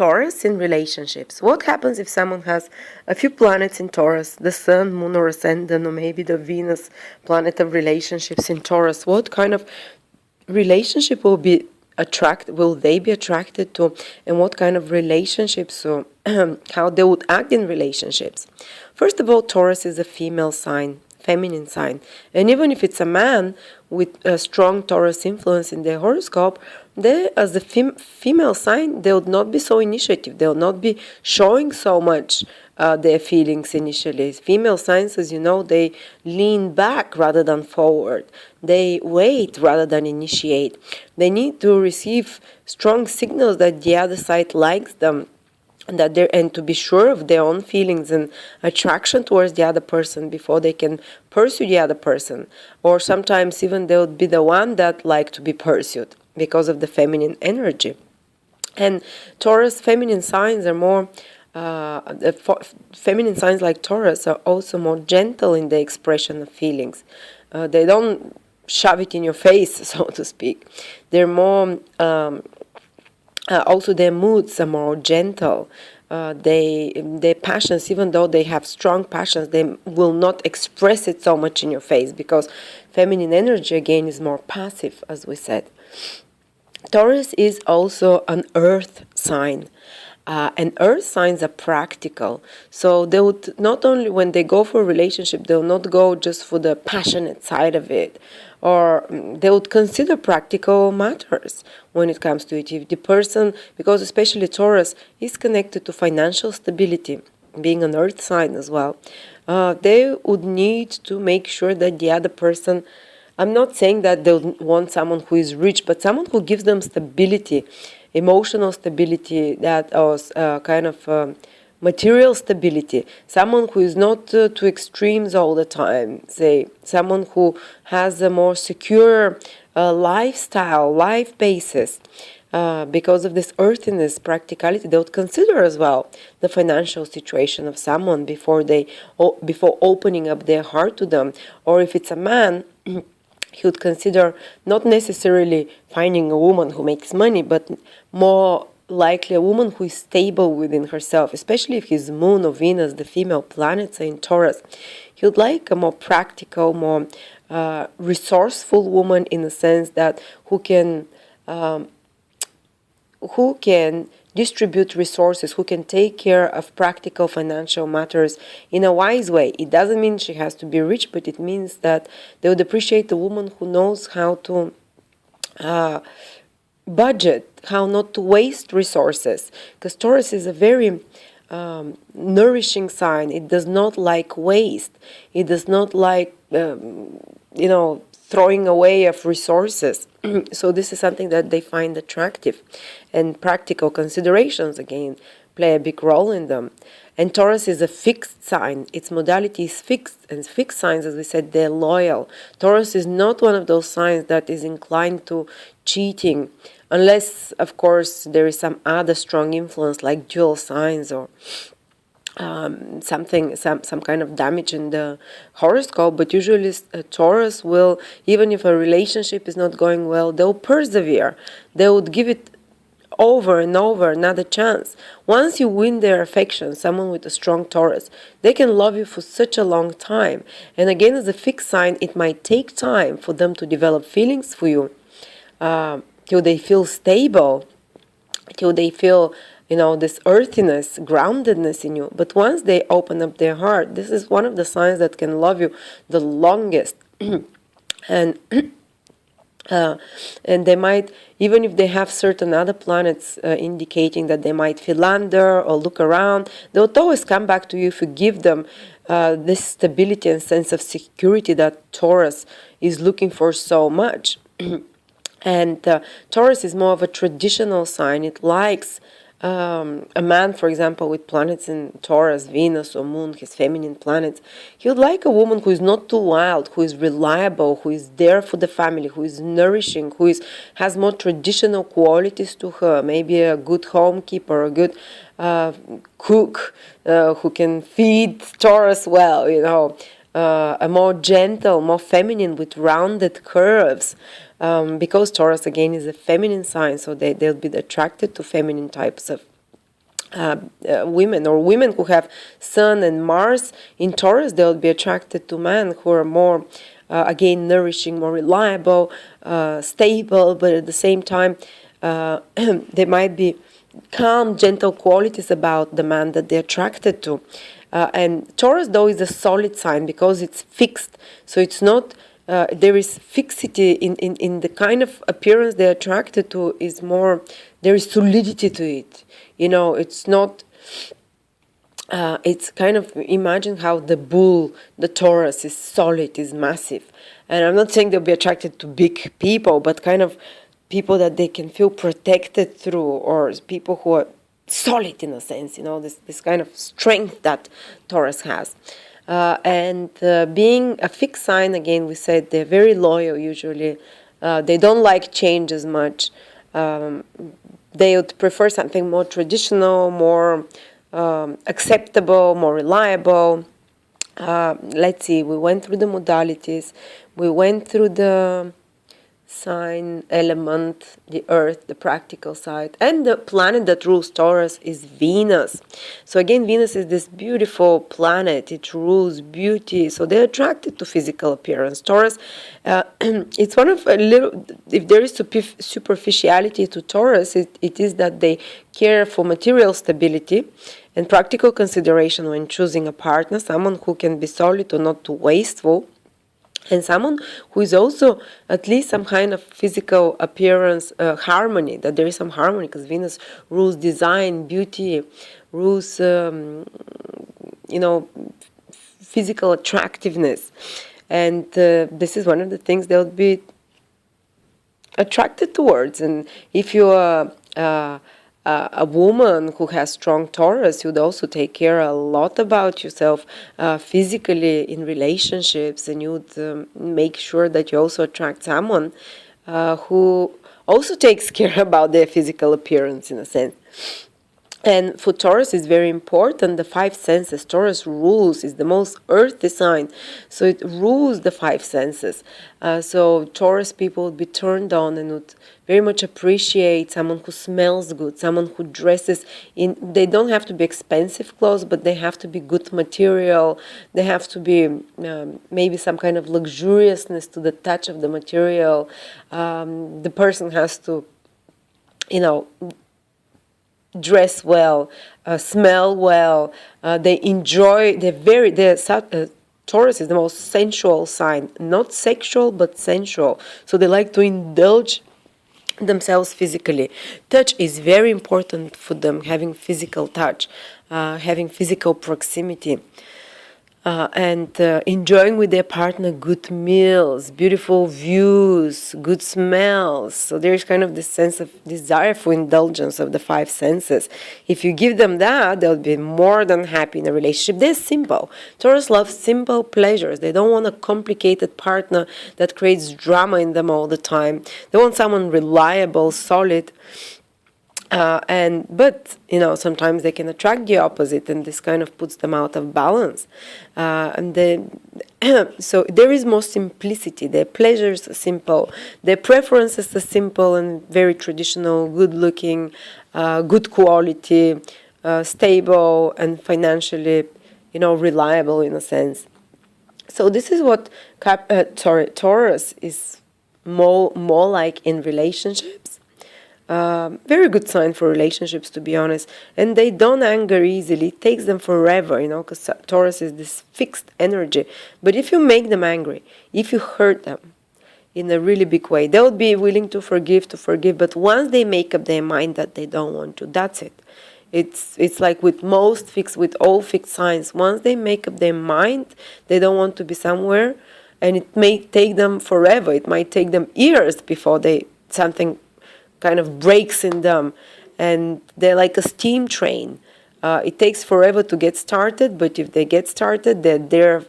Taurus in relationships. What happens if someone has a few planets in Taurus, the Sun, Moon, or Ascendant, or maybe the Venus planet of relationships in Taurus? What kind of relationship will they be attracted to, and what kind of relationships, so how they would act in relationships? First of all, Taurus is a female sign, feminine sign, and even if it's a man with a strong Taurus influence in their horoscope, they, as a female sign, they would not be so initiative. They will not be showing so much their feelings initially. Female signs, as you know, they lean back rather than forward. They wait rather than initiate. They need to receive strong signals that the other side likes them, and to be sure of their own feelings and attraction towards the other person before they can pursue the other person. Or sometimes even they would be the one that like to be pursued because of the feminine energy. And Taurus feminine signs are more feminine signs like Taurus are also more gentle in the expression of feelings. They don't shove it in your face, so to speak. They're more also their moods are more gentle. Their passions, even though they have strong passions, they will not express it so much in your face, because feminine energy again is more passive, as we said. Taurus is also an earth sign. And earth signs are practical. So they would not only, when they go for a relationship, they will not go just for the passionate side of it, or they would consider practical matters when it comes to it. If the person, because especially Taurus is connected to financial stability, being an earth sign as well, they would need to make sure that the other person, I'm not saying that they would want someone who is rich, but someone who gives them stability, emotional stability, that was kind of material stability, someone who is not to extremes all the time, say someone who has a more secure lifestyle, life basis. Because of this earthiness, practicality, they would consider as well the financial situation of someone before opening up their heart to them. Or if it's a man, he would consider not necessarily finding a woman who makes money, but more likely a woman who is stable within herself, especially if his moon or Venus, the female planets, are in Taurus. He would like a more practical, more resourceful woman, in the sense that who can distribute resources, who can take care of practical financial matters in a wise way. It doesn't mean she has to be rich, but it means that they would appreciate a woman who knows how to budget, how not to waste resources. Because Taurus is a very nourishing sign. It does not like waste. It does not like, throwing away of resources. So this is something that they find attractive, and practical considerations again play a big role in them. And Taurus is a fixed sign. Its modality is fixed, and fixed signs, as we said, they're loyal. Taurus is not one of those signs that is inclined to cheating, unless, of course, there is some other strong influence like dual signs or some kind of damage in the horoscope. But usually Taurus will, even if a relationship is not going well, they'll persevere. They would give it over and over another chance. Once you win their affection, someone with a strong Taurus, they can love you for such a long time. And again, as a fixed sign, it might take time for them to develop feelings for you, till they feel stable, till they feel this earthiness, groundedness in you. But once they open up their heart, this is one of the signs that can love you the longest. And they might, even if they have certain other planets indicating that they might philander or look around, they'll always come back to you if you give them this stability and sense of security that Taurus is looking for so much. And Taurus is more of a traditional sign. It likes a man, for example, with planets in Taurus, Venus or Moon, his feminine planets. He would like a woman who is not too wild, who is reliable, who is there for the family, who is nourishing, who has more traditional qualities to her, maybe a good homekeeper, a good cook, who can feed Taurus well, a more gentle, more feminine with rounded curves. Because Taurus again is a feminine sign, so they'll be attracted to feminine types of women, or women who have Sun and Mars in Taurus, they'll be attracted to men who are more, again, nourishing, more reliable, stable, but at the same time, there might be calm, gentle qualities about the man that they're attracted to. And Taurus, though, is a solid sign because it's fixed. So it's not, there is fixity in the kind of appearance they're attracted to, is more, there is solidity to it. It's not, it's kind of, imagine how the bull, the Taurus, is solid, is massive. And I'm not saying they'll be attracted to big people, but kind of people that they can feel protected through, or people who are solid in a sense, this kind of strength that Taurus has. And being a fixed sign, again, we said they're very loyal usually. They don't like change as much. They would prefer something more traditional, more acceptable, more reliable. Let's see, we went through the modalities. We went through the sign, element, the earth, the practical side, and the planet that rules Taurus is Venus. So again, Venus is this beautiful planet. It rules beauty, so they're attracted to physical appearance. Taurus, it's one of a little, if there is superficiality to Taurus, it is that they care for material stability and practical consideration when choosing a partner, someone who can be solid or not too wasteful, and someone who is also at least some kind of physical appearance, harmony, that there is some harmony, because Venus rules design, beauty, rules, physical attractiveness. And this is one of the things they'll be attracted towards. And if you are a woman who has strong Taurus, you'd also take care a lot about yourself physically in relationships, and you'd make sure that you also attract someone who also takes care about their physical appearance in a sense. And for Taurus, it's very important, the five senses. Taurus rules, is the most earthy sign, so it rules the five senses. So Taurus people would be turned on and would very much appreciate someone who smells good, someone who dresses in, they don't have to be expensive clothes, but they have to be good material. They have to be maybe some kind of luxuriousness to the touch of the material. The person has to, dress well, smell well. They enjoy. Taurus is the most sensual sign, not sexual but sensual. So they like to indulge themselves physically. Touch is very important for them. Having physical touch, having physical proximity. And enjoying with their partner good meals, beautiful views, good smells. So there's kind of this sense of desire for indulgence of the five senses. If you give them that, they'll be more than happy in a relationship. They're simple. Taurus loves simple pleasures. They don't want a complicated partner that creates drama in them all the time. They want someone reliable, solid. But sometimes they can attract the opposite, and this kind of puts them out of balance. So there is more simplicity. Their pleasures are simple. Their preferences are simple and very traditional, good-looking, good quality, stable, and financially, reliable in a sense. So this is what Taurus is more like in relationships. Very good sign for relationships, to be honest. And they don't anger easily. It takes them forever, because Taurus is this fixed energy. But if you make them angry, if you hurt them in a really big way, they'll be willing to forgive. But once they make up their mind that they don't want to, that's it. It's like with all fixed signs. Once they make up their mind, they don't want to be somewhere, and it may take them forever. It might take them years before something kind of breaks in them, and they're like a steam train. It takes forever to get started, but if they get started, they're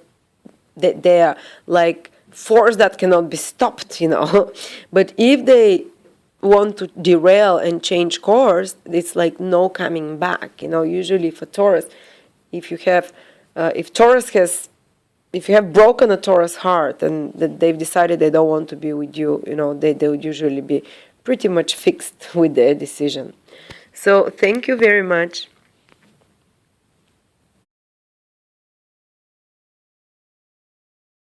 like force that cannot be stopped, But if they want to derail and change course, it's like no coming back. Usually for Taurus, if you have broken a Taurus heart and they've decided they don't want to be with you, they would usually be pretty much fixed with their decision. So thank you very much.